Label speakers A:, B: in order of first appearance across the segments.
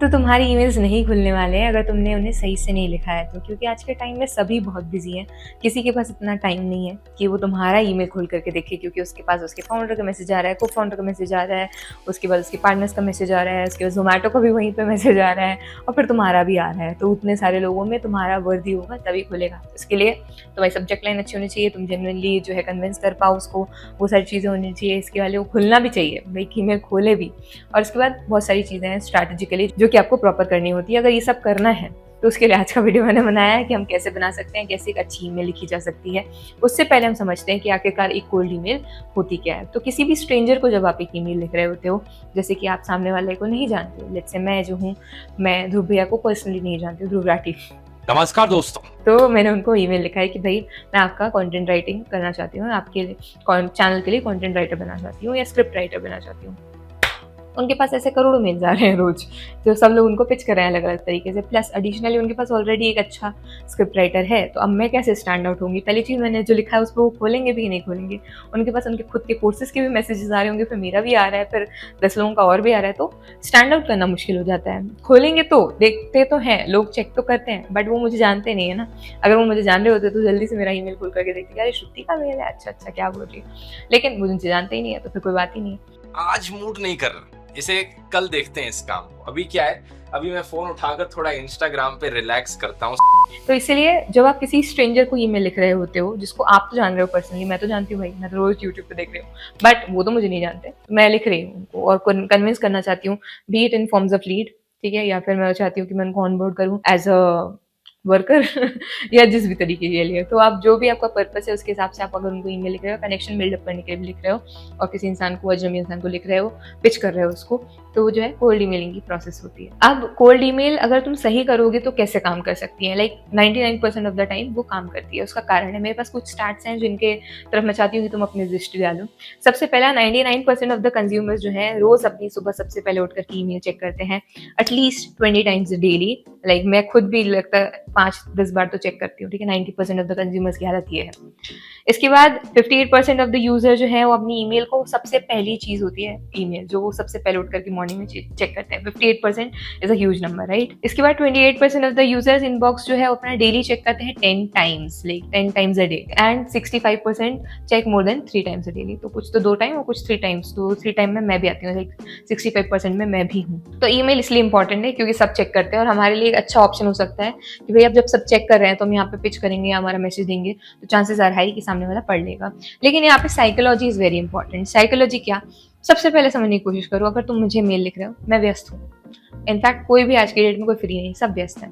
A: तो तुम्हारे ईमेल्स नहीं खुलने वाले हैं अगर तुमने उन्हें सही से नहीं लिखा है तो, क्योंकि आज के टाइम में सभी बहुत बिजी हैं। किसी के पास इतना टाइम नहीं है कि वो तुम्हारा ईमेल खोल करके देखे, क्योंकि उसके पास उसके फाउंडर का मैसेज आ रहा है, को फाउंडर का मैसेज आ रहा है, उसके बाद उसके पार्टनर्स का मैसेज आ रहा है, उसके बाद जोमेटो का भी वहीं पर मैसेज आ रहा है और फिर तुम्हारा भी आ रहा है। तो उतने सारे लोगों में तुम्हारा वर्दी होगा तभी खुलेगा। इसके लिए तुम्हारी सब्जेक्ट लाइन अच्छी होनी चाहिए, तुम जेनुइनली जो है कन्विंस कर पाओ उसको, वो सारी चीज़ें होनी चाहिए। इसके वाले वो खुलना भी चाहिए, भाई ईमेल खोले भी। और उसके बाद बहुत सारी चीज़ें हैं स्ट्रैटेजिकली जो कि आपको प्रॉपर करनी होती है। अगर ये सब करना है तो उसके लिए आज का वीडियो मैंने बनाया है कि हम कैसे बना सकते हैं, कैसे एक अच्छी ईमेल लिखी जा सकती है। उससे पहले हम समझते हैं कि आखिरकार एक कोल्ड ईमेल होती क्या है। तो किसी भी स्ट्रेंजर को जब आप एक ईमेल लिख रहे होते हो, जैसे कि आप सामने वाले को नहीं जानते हो, लेट्स से मैं जो हूँ, मैं ध्रुव भैया को पर्सनली नहीं जानती हूँ, ध्रुव राठी।
B: नमस्कार दोस्तों।
A: तो मैंने उनको ईमेल लिखा है कि भाई मैं आपका कंटेंट राइटिंग करना चाहती हूँ, आपके चैनल के लिए कंटेंट राइटर बनना चाहती हूँ या स्क्रिप्ट राइटर बनना चाहती हूँ। उनके पास ऐसे करोड़ों मेल्स आ रहे हैं रोज, जो सब लोग उनको पिच कर रहे हैं अलग अलग तरीके से। प्लस एडिशनली उनके पास ऑलरेडी एक अच्छा स्क्रिप्ट राइटर है, तो अब मैं कैसे स्टैंड आउट होंगी? पहली चीज़, मैंने जो लिखा है उस पर वो खोलेंगे भी नहीं खोलेंगे। उनके पास उनके खुद के कोर्सेज के भी मैसेजेस आ रहे होंगे, फिर मेरा भी आ रहा है, फिर 10 लोगों का और भी आ रहा है, तो स्टैंड आउट करना मुश्किल हो जाता है। खोलेंगे तो देखते तो हैं लोग, चेक तो करते हैं, बट वो मुझे जानते नहीं है ना। अगर वो मुझे जान रहे होते तो जल्दी से मेरा ईमेल खोल करके देखते, अरे श्रुति का मेल है, अच्छा अच्छा क्या बोल रही है। लेकिन वो मुझे जानते ही नहीं है, तो फिर कोई बात ही नहीं है।
B: आज मूड नहीं कर रहा, इसे कल देखते हैं इस काम को। अभी क्या है, अभी मैं फोन उठाकर थोड़ा इंस्टाग्राम पे रिलैक्स करता हूँ।
A: तो इसलिए जब आप किसी स्ट्रेंजर को ईमेल लिख रहे होते हो, जिसको आप तो जान रहे हो पर्सनली, मैं तो जानती हूँ भाई, मैं तो रोज यूट्यूब पे देख रही हूँ, बट वो तो मुझे नहीं जानते, मैं लिख रही हूँ उनको और कन्विंस करना चाहती हूँ, B it in forms of lead, ठीक है, या फिर मैं चाहती हूँ कि मैं उनको ऑनबोर्ड करूँ एज अ वर्कर या जिस भी तरीके के लिए। तो आप जो भी आपका पर्पस है उसके हिसाब से आप अगर उनको ईमेल लिख रहे हो, कनेक्शन बिल्डअप करने के लिए लिख रहे हो, और किसी इंसान को, अजनबी इंसान को लिख रहे हो, पिच कर रहे हो उसको, तो वो जो है कोल्ड ईमेलिंग की प्रोसेस होती है। अब कोल्ड ईमेल अगर तुम सही करोगे तो कैसे काम कर सकती है? लाइक 99% ऑफ द टाइम वो काम करती है। उसका कारण है, मेरे पास कुछ स्टैट्स हैं जिनके तरफ मैं चाहती हूँ कि तुम अपनी दृष्टि डालो। सबसे पहला, 99% ऑफ द कंज्यूमर्स जो है रोज अपनी सुबह सबसे पहले उठ करके ईमेल चेक करते हैं एटलीस्ट 20 टाइम्स डेली। लाइक मैं खुद भी लगता है 5-10 बार तो चेक करती हूँ, ठीक है। 90% ऑफ द कंज्यूमर्स की हालत ये है। इसके बाद 58% ऑफ द यूजर जो है वो अपनी ईमेल को, सबसे पहली चीज होती है ईमेल, जो वो सबसे पहले उठ करके मॉर्निंग में चेक करते हैं। 58% is a huge number, right. इसके बाद 28% ऑफ द यूजर्स इनबॉक्स जो है वो अपना डेली चेक करते हैं 10 times, like 10 times a day. And 65% check more than 3 times a daily. तो कुछ तो 2 टाइम और कुछ 3 टाइम्स, तो 3 टाइम में मैं भी आती हूँ, लाइक 65% में मैं भी हूँ। तो ईमेल इसलिए इंपॉर्टेंट है क्योंकि सब चेक करते हैं, और हमारे लिए एक अच्छा ऑप्शन हो सकता है कि भाई अब जब सब चेक कर रहे हैं तो हम यहाँ पे पिच करेंगे या हमारा मैसेज देंगे तो चांसेस आर हाई कि सामने वाला पढ़ लेगा। लेकिन यहाँ पे psychology is very important. Psychology क्या? सबसे पहले समझने की कोशिश करो, अगर तुम मुझे मेल लिख रहे हो, मैं व्यस्त हूँ। इनफैक्ट कोई भी आज की डेट में कोई फ्री नहीं, सब व्यस्त है।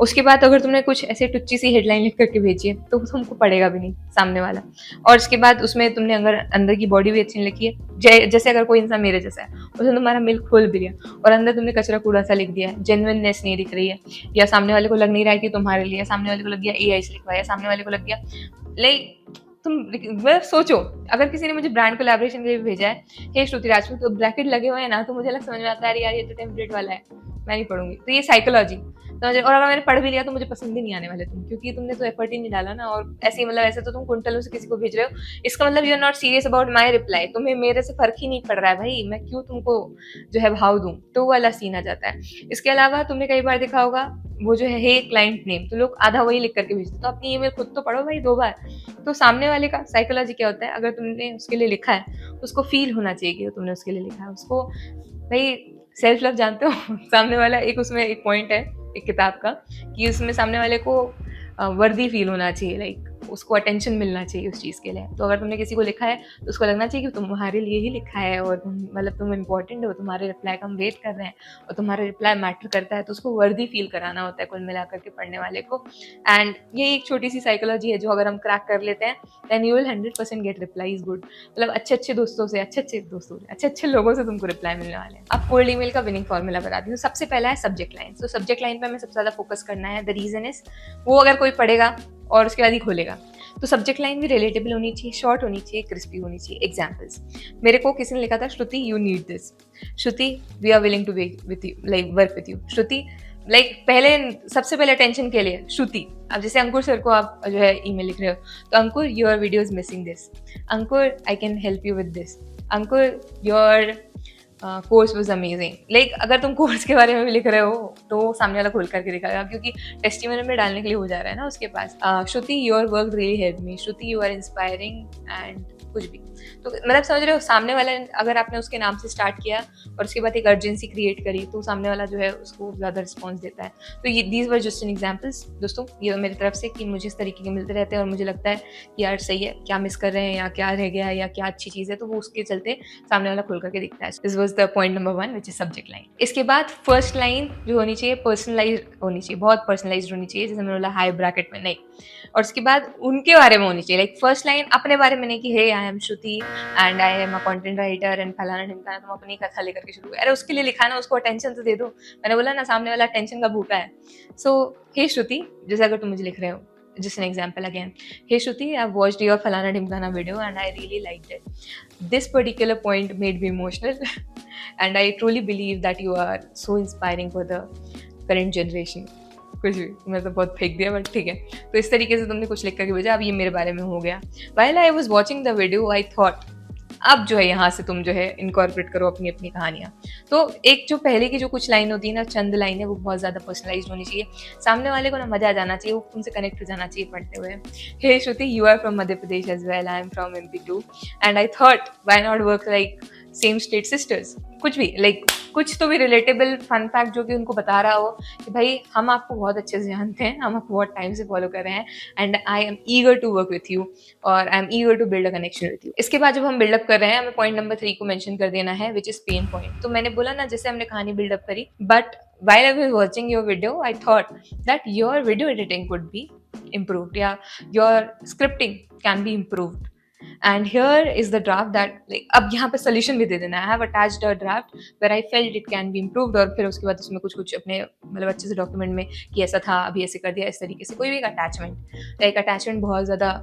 A: उसके बाद अगर तुमने कुछ ऐसे टुच्ची सी हेडलाइन लिख करके भेजी है तो तुमको पढ़ेगा भी नहीं सामने वाला। और उसके बाद उसमें तुमने अगर अंदर की बॉडी भी अच्छी नहीं लिखी है, जैसे अगर कोई इंसान मेरे जैसा है, उसने तुम्हारा मेल खोल भी लिया और अंदर तुमने कचरा कूड़ा सा लिख दिया है, जेन्युइननेस नहीं दिख रही है, या सामने वाले को लग नहीं रहा है कि तुम्हारे लिए, सामने वाले को लग गया एआई से लिखवाया, सामने वाले को लग गया लाइक तुम सोचो, अगर किसी ने मुझे ब्रांड कोलैबोरेशन के लिए भेजा है, हे श्रुति राजपूत, तो ब्रैकेट लगे हुए हैं ना, तो मुझे अलग समझ में आता है यार ये तो टेम्पलेट वाला है, मैं नहीं पढ़ूंगी। तो ये साइकोलॉजी समझ। और अगर मैंने पढ़ भी लिया तो मुझे पसंद ही नहीं आने वाले तुम, क्योंकि तुमने तो एफर्ट ही नहीं डाला ना। और ऐसे ही मतलब ऐसे तो तुम कुंटलों से किसी को भेज रहे हो, इसका मतलब you are not serious about my reply, तुम्हें मेरे से फर्क ही नहीं पड़ रहा है भाई, मैं क्यों तुमको जो है भाव दूं, तो वो वाला सीन आ जाता है। इसके अलावा तुमने कई बार देखा होगा वो जो है हे क्लाइंट नेम, तो लोग आधा वही लिख करके भेजते, तो अपनी ईमेल खुद तो पढ़ो भाई 2 बार। तो सामने वाले का साइकोलॉजी क्या होता है, अगर तुमने उसके लिए लिखा है उसको फील होना चाहिए कि तुमने उसके लिए लिखा है उसको। भाई सेल्फ लव जानते हो सामने वाला, एक उसमें एक पॉइंट है एक किताब का कि उसमें सामने वाले को वर्दी फील होना चाहिए, लाइक उसको अटेंशन मिलना चाहिए उस चीज़ के लिए। तो अगर तुमने किसी को लिखा है तो उसको लगना चाहिए कि तुम्हारे लिए ही लिखा है और मतलब तुम इम्पोर्टेंट हो, तुम्हारे रिप्लाई का हम वेट कर रहे हैं और तुम्हारा रिप्लाई मैटर करता है, तो उसको वर्दी फील कराना होता है कुल मिला करके पढ़ने वाले को। एंड ये एक छोटी सी साइकोलॉजी है जो अगर हम क्रैक कर लेते हैं then you will 100% get reply is good. मतलब अच्छे अच्छे दोस्तों से, अच्छे अच्छे लोगों से तुमको रिप्लाई मिलने वाले हैं। अब कोल्ड ईमेल का विनिंग फॉर्मूला बताती हूँ। सबसे पहला है सब्जेक्ट लाइन। तो सब्जेक्ट लाइन पर हमें सबसे ज़्यादा फोकस करना है। द रीजन इज, वो अगर कोई पढ़ेगा और उसके बाद ही खोलेगा, तो सब्जेक्ट लाइन भी रिलेटेबल होनी चाहिए, शॉर्ट होनी चाहिए, क्रिस्पी होनी चाहिए। एग्जाम्पल्स, मेरे को किसी ने लिखा था, Shruti you need this, Shruti we are willing to with you, like work with you, Shruti like पहले सबसे पहले अटेंशन के लिए श्रुति। अब जैसे अंकुर सर को आप जो है ईमेल लिख रहे हो, तो Ankur your video is missing this, Ankur I can help you with this, Ankur your course was amazing. Like अगर तुम कोर्स के बारे में भी लिख रहे हो तो सामने वाला खोल करके दिखाएगा, क्योंकि टेस्टिमोनियल में डालने के लिए हो जा रहा है ना उसके पास। Shruti your work really help me, Shruti you are inspiring and कुछ भी। तो मतलब समझ रहे हो, सामने वाला अगर आपने उसके नाम से स्टार्ट किया और उसके बाद एक अर्जेंसी क्रिएट करी तो सामने वाला जो है उसको ज़्यादा रिस्पॉन्स देता है। तो ये these were just an examples दोस्तों, ये मेरी तरफ से कि मुझे इस तरीके के मिलते रहते हैं और मुझे लगता है कि यार सही है, क्या मिस कर रहे हैं या क्या रह गया है या क्या अच्छी चीज़ है, तो वो उसके चलते सामने वाला खुल करके दिखता है। This was the point number 1 which is subject line. इसके बाद फर्स्ट लाइन जो होनी चाहिए पर्सनलाइज होनी चाहिए, बहुत पर्सनलाइज होनी चाहिए, जैसे मैंने बोला हाई ब्रैकेट में नहीं। और उसके बाद उनके बारे में होनी चाहिए। लाइक फर्स्ट लाइन अपने बारे में नहीं कि hey I am Shruti and I am a content writer and फलाना ढिमकाना, तुम अपनी कथा लेकर के शुरू। अरे उसके लिए लिखा ना, उसको अटेंशन तो दे दो। मैंने बोला ना सामने वाला अटेंशन का भूखा है। सो हे श्रुति, जैसे अगर तुम मुझे लिख रहे हो, just an example again, hey Shruti, I've watched your falana dhimkana video and I really liked it. This particular point made me emotional and I truly believe that you are so inspiring for the current generation. कुछ भी, मैं तो बहुत फेंक दिया but ठीक है। तो इस तरीके से तुमने कुछ लिख करके भेजा, अब ये मेरे बारे में हो गया। While I was watching the video, I thought अब जो है यहाँ से तुम जो है इनकॉर्पोरेट करो अपनी अपनी कहानियाँ। तो एक जो पहले की जो कुछ लाइन होती है ना, चंद लाइन है, वो बहुत ज़्यादा पर्सनलाइज्ड होनी चाहिए। सामने वाले को ना मजा आ जाना चाहिए, वो तुमसे कनेक्ट हो जाना चाहिए पढ़ते हुए। Hey Shruti, you are from Madhya Pradesh as well, I am from MP too and I thought why not work like same state sisters. कुछ भी लाइक कुछ तो भी रिलेटेबल फन फैक्ट जो कि उनको बता रहा हो कि भाई हम आपको बहुत अच्छे से जानते हैं, हम आपको बहुत टाइम से फॉलो कर रहे हैं and I am eager to work with you और I am eager to build a connection with you. इसके बाद जब हम बिल्डअप कर रहे हैं, हमें पॉइंट नंबर 3 को मेंशन कर देना है विच इज पेन पॉइंट। तो मैंने बोला ना, जैसे हमने कहानी बिल्डअप करी, but while I was watching your video, I thought that your video editing could be improved, yeah, your scripting can be improved. And here is the draft that like अब यहाँ पे solution भी दे देना है। I have attached a draft where I felt it can be improved और फिर उसके बाद उसमें कुछ कुछ अपने मतलब अच्छे से डॉक्यूमेंट में कि ऐसा था, अभी ऐसे कर दिया, इस तरीके से। कोई भी एक अटैचमेंट बहुत ज़्यादा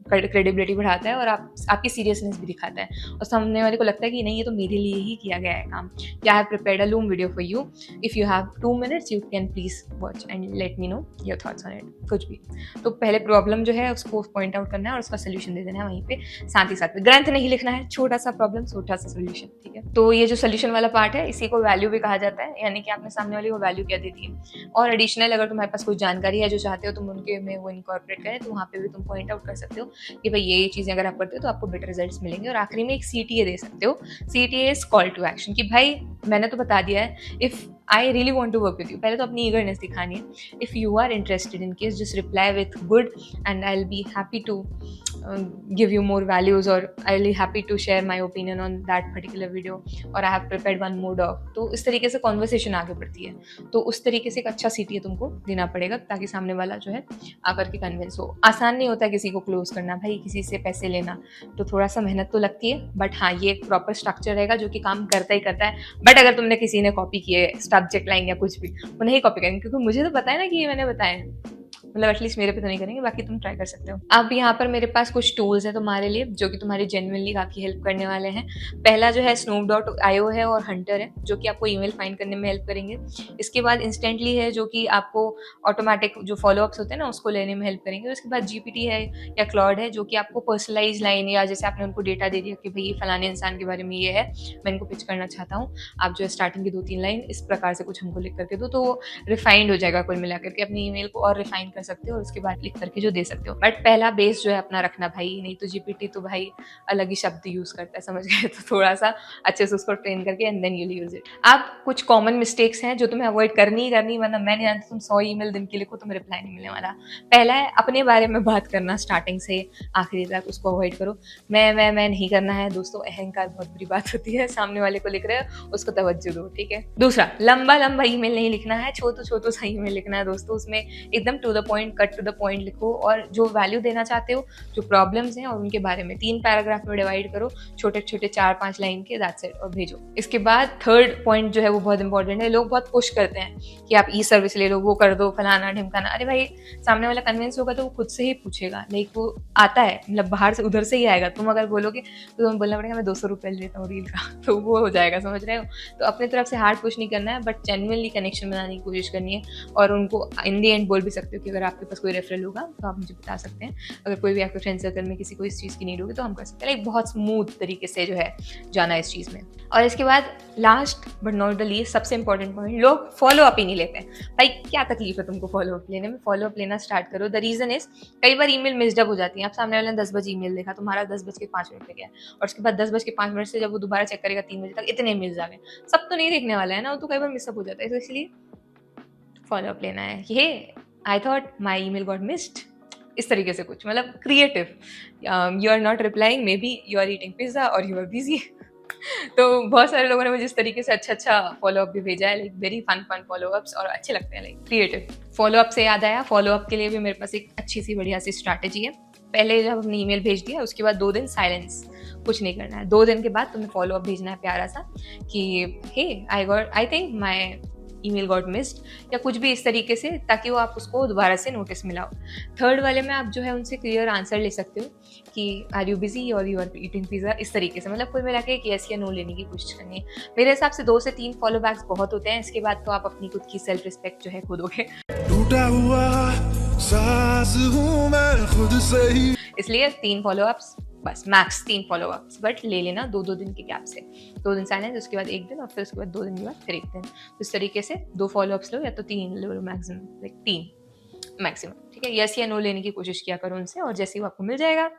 A: क्रेडिबिलिटी बढ़ाता है और आपकी सीरियसनेस भी दिखाता है और सामने वाले को लगता है कि नहीं, ये तो मेरे लिए ही किया गया है काम। I have prepared a loom video for you, if you have 2 minutes you can please watch and let me know your thoughts on it. कुछ भी तो पहले प्रॉब्लम जो है उसको पॉइंट आउट करना है और उसका सोल्यूशन दे देना है वहीं पे, साथ ही साथ में ग्रंथ नहीं लिखना है, छोटा सा प्रॉब्लम छोटा सा सोल्यूशन, ठीक है। तो ये जो सोल्यूशन वाला पार्ट है, इसी को वैल्यू भी कहा जाता है, यानी कि आपने सामने वाले को वैल्यू क्या दे दी है। और एडिशनल अगर तुम्हारे पास कोई जानकारी है जो चाहते हो तुम उनके में वो इनकॉर्पोरेट करें, तो वहाँ पे भी तुम पॉइंट आउट कर सकते हो कि भाई ये चीज़ें अगर आप करते हो तो आपको बेटर रिजल्ट्स मिलेंगे। और आखिरी में एक CTA दे सकते हो। CTA is call to action, कि भाई मैंने तो बता दिया है, if I really want to work with you, पहले तो अपनी ईगरनेस दिखानी है। If you are interested in case, just reply with good and I will be happy to give you more values or I'll be happy to share my opinion on that particular video or I have prepared one more doc। तो इस तरीके से conversation आगे बढ़ती है। तो उस तरीके से एक अच्छा CTA तुमको देना पड़ेगा ताकि सामने वाला जो है आकर के कन्विंस हो। आसान नहीं होता किसी को क्लोज करना, भाई किसी से पैसे लेना तो थोड़ा सा मेहनत तो लगती है, बट हाँ ये एक प्रॉपर स्ट्रक्चर रहेगा जो कि काम करता ही करता है। बट अगर तुमने किसी ने कॉपी किए सब्जेक्ट लाइन या कुछ भी, वो नहीं कॉपी करेंगे, क्योंकि मुझे तो पता है ना कि ये मैंने बताया है, मतलब एटलीस्ट मेरे पे तो नहीं करेंगे, बाकी तुम ट्राई कर सकते हो। अब यहाँ पर मेरे पास कुछ टूल्स हैं तुम्हारे लिए जो कि तुम्हारी जेन्युइनली काफ़ी हेल्प करने वाले हैं। पहला जो है Snoop.io है और हंटर है जो कि आपको ईमेल फाइंड करने में हेल्प करेंगे। इसके बाद इंस्टेंटली है जो कि आपको ऑटोमेटिक जो फॉलोअप्स होते हैं ना उसको लेने में हेल्प करेंगे। उसके बाद GPT है या क्लॉड है जो कि आपको पर्सनलाइज लाइन या जैसे आपने उनको डेटा दे दिया कि भाई फलाने इंसान के बारे में ये है, मैं इनको पिच करना चाहता हूँ, आप जो है स्टार्टिंग की 2-3 लाइन इस प्रकार से कुछ हमको लिख करके दो, तो वो रिफाइंड हो जाएगा। कुल मिलाकर के अपनी ईमेल को और रिफाइन कर सकते हो और उसके बाद लिख करके जो दे सकते हो। बट पहला बेस जो है अपना रखना भाई, नहीं तो GPT तो भाई अलग ही शब्द यूज करता है, समझ गए, तो थोड़ा सा अच्छे से उसको ट्रेन करके and then you use it. अब कुछ कॉमन मिस्टेक्स हैं जो तुम्हें अवॉइड करनी ही करनी, वरना मैं नहीं जानती तुम 100 ईमेल दिन के लिखो तुम्हें रिप्लाई नहीं मिलने वाला। पहला है अपने बारे में बात करना, स्टार्टिंग से आखिरी तक उसको अवॉइड करो। मैं नहीं करना है दोस्तों, अहंकार बहुत बुरी बात होती है। सामने वाले को लिख रहे हो उसको तवज्जो दो, ठीक है। दूसरा, लंबा ईमेल नहीं लिखना है, छोटो सा ईमेल लिखना है दोस्तों। उसमें एकदम to the point, cut to the point लिखो और जो वैल्यू देना चाहते हो, जो प्रॉब्लम्स हैं और उनके बारे में 3 पैराग्राफ में डिवाइड करो, छोटे छोटे 4-5 लाइन के, दैट्स इट, और भेजो। इसके बाद थर्ड पॉइंट जो है वो बहुत इंपॉर्टेंट है। लोग बहुत पुश करते हैं कि आप सर्विस ले लो, वो कर दो, फलाना ढिमकाना। अरे भाई सामने वाला कन्विंस होगा तो वो खुद से ही पूछेगा, लाइक वो आता है, मतलब बाहर से उधर से ही आएगा। तुम अगर बोलोगे तो तुम्हें बोलना पड़ेगा मैं 200 रुपये लेता हूँ रील का, तो वो हो जाएगा, समझ रहे हो। तो अपनी तरफ से हार्ड पुश नहीं करना है, बट जेन्युइनली कनेक्शन बनाने की कोशिश करनी है और उनको इन दी एंड बोल भी सकते हो कि अगर आपके पास कोई रेफरल होगा तो आप मुझे बता सकते हैं। अगर कोई भी आपके फ्रेंड सर्कल में किसी को इस चीज़ की नीड होगी तो हम कर सकते हैं। लाइक बहुत स्मूथ तरीके से जो है जाना इस चीज़ में। और इसके बाद last but not the least सबसे इंपॉर्टेंट पॉइंट, लोग फॉलो अप ही नहीं लेते हैं। भाई क्या तकलीफ है तुमको फॉलो अप लेने में? फॉलो अप लेना स्टार्ट करो। द रीजन इज कई बार ईमेल मिसडअप हो जाती है। आप सामने वाले ने 10 बजे ईमेल देखा, तुम्हारा 10:05 पे गया और उसके बाद 10:05 से जब वो दोबारा चेक करेगा 3 बजे तक इतने ईमेल्स आ गए। सब तो नहीं देखने वाला है ना, वो तो कई बार मिसअप हो जाता है। तो इसलिए फॉलो अप लेना है। ये I thought my email got missed, इस तरीके से कुछ मतलब creative. You are not replying, maybe you are eating pizza और यू आर बिजी। तो बहुत सारे लोगों ने मुझे इस तरीके से अच्छा फॉलो अप भी भेजा है, like very fun follow ups और अच्छे लगते हैं, लाइक क्रिएटिव। फॉलो अप से याद आया, फॉलो अप के लिए भी मेरे पास एक अच्छी सी बढ़िया सी स्ट्रैटेजी है। पहले जब हमने ईमेल भेज दिया उसके बाद 2 दिन साइलेंस, कुछ नहीं करना है। 2 दिन के बाद तुम्हें फॉलो अप भेजना है प्यारा सा कि hey I think my email got missed या कुछ भी इस तरीके से, ताकि वो आप उसको दोबारा से नोटिस मिलाओ। थर्ड वाले में आप जो है उनसे क्लियर आंसर ले सकते हो कि आर यू बिजी और यू आर ईटिंग पिज्जा, इस तरीके से। मतलब कुल मिला के एक येस या नो लेने की कोशिश करनी है। मेरे हिसाब से 2 से 3 फॉलो बैक्स बहुत होते हैं। इसके बाद तो आप अपनी खुद की सेल्फ रिस्पेक्ट जो है खो दोगे।
C: टूटा हुआ सास हूँ मैं खुद से ही।
A: इसलिए 3 फॉलो अप्स बस, मैक्स 3 फॉलो अप्स, बट ले लेना 2-2 दिन के गैप से। 2 दिन साइलेंस, उसके बाद 1 दिन और फिर उसके बाद 2 दिन के बाद फिर 1 दिन। तो इस तरीके से 2 फॉलो अप्स लो या तो 3 लो मैक्सिमम, लाइक 3 मैक्सिमम, ठीक है। यस या नो लेने की कोशिश किया करो उनसे और जैसे ही आपको मिल जाएगा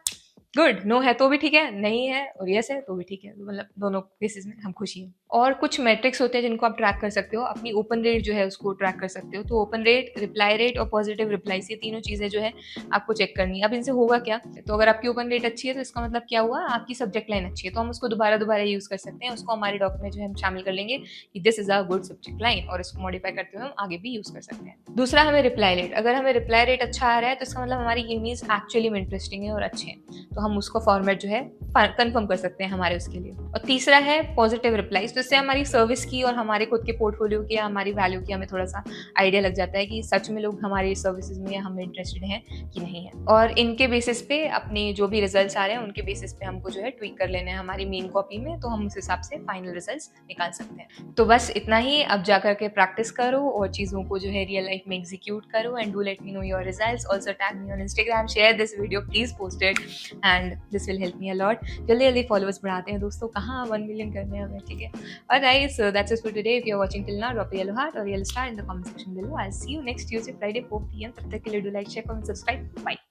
A: गुड, नो है तो भी ठीक है, नहीं है और यस है तो भी ठीक है, मतलब दोनों केसेस में हम खुशी हैं। और कुछ मैट्रिक्स होते हैं जिनको आप ट्रैक कर सकते हो। अपनी ओपन रेट जो है उसको ट्रैक कर सकते हो। तो ओपन रेट, रिप्लाई रेट और पॉजिटिव रिप्लाईज, ये तीनों चीज़ें जो है आपको चेक करनी है। अब इनसे होगा क्या? तो अगर आपकी ओपन रेट अच्छी है तो इसका मतलब क्या हुआ, आपकी सब्जेक्ट लाइन अच्छी है, तो हम उसको दोबारा यूज़ कर सकते हैं। उसको हमारे डॉक्यूमेंट में जो है हम शामिल कर लेंगे कि this is a good subject line, और इसको मॉडिफाई करते हुए हम आगे भी यूज़ कर सकते हैं। दूसरा, हमें रिप्लाई रेट, अगर हमें रिप्लाई रेट अच्छा आ रहा है तो इसका मतलब हमारी ईमेल्स एक्चुअली में इंटरेस्टिंग है और अच्छे हैं, तो हम उसको फॉर्मेट जो है कंफर्म कर सकते हैं हमारे उसके लिए। और तीसरा है पॉजिटिव रिप्लाईज, तो इससे हमारी सर्विस की और हमारे खुद के पोर्टफोलियो की या हमारी वैल्यू की हमें थोड़ा सा आइडिया लग जाता है कि सच में लोग हमारी सर्विसेज में या हमें इंटरेस्टेड हैं कि नहीं है। और इनके बेसिस पे अपने जो भी रिजल्ट्स आ रहे हैं उनके बेसिस पे हमको जो है ट्वीक कर लेना है हमारी मेन कॉपी में, तो हम उस हिसाब से फाइनल रिजल्ट्स निकाल सकते हैं। तो बस इतना ही। अब जाकर के प्रैक्टिस करो और चीज़ों को जो है रियल लाइफ में एग्जीक्यूट करो and do let me know your results. Also tag me on Instagram, share this video, please post it and this will help me a lot. जल्दी फॉलोअर्स बढ़ाते हैं दोस्तों, कहाँ 1 मिलियन करने हैं हमें, ठीक है। Alright, so that's it for today. If you're watching till now, drop a yellow heart or yellow star in the comment section below. I'll see you next Tuesday, Friday, 4 PM. तब तक के लिए do like, share, comment, subscribe. Bye.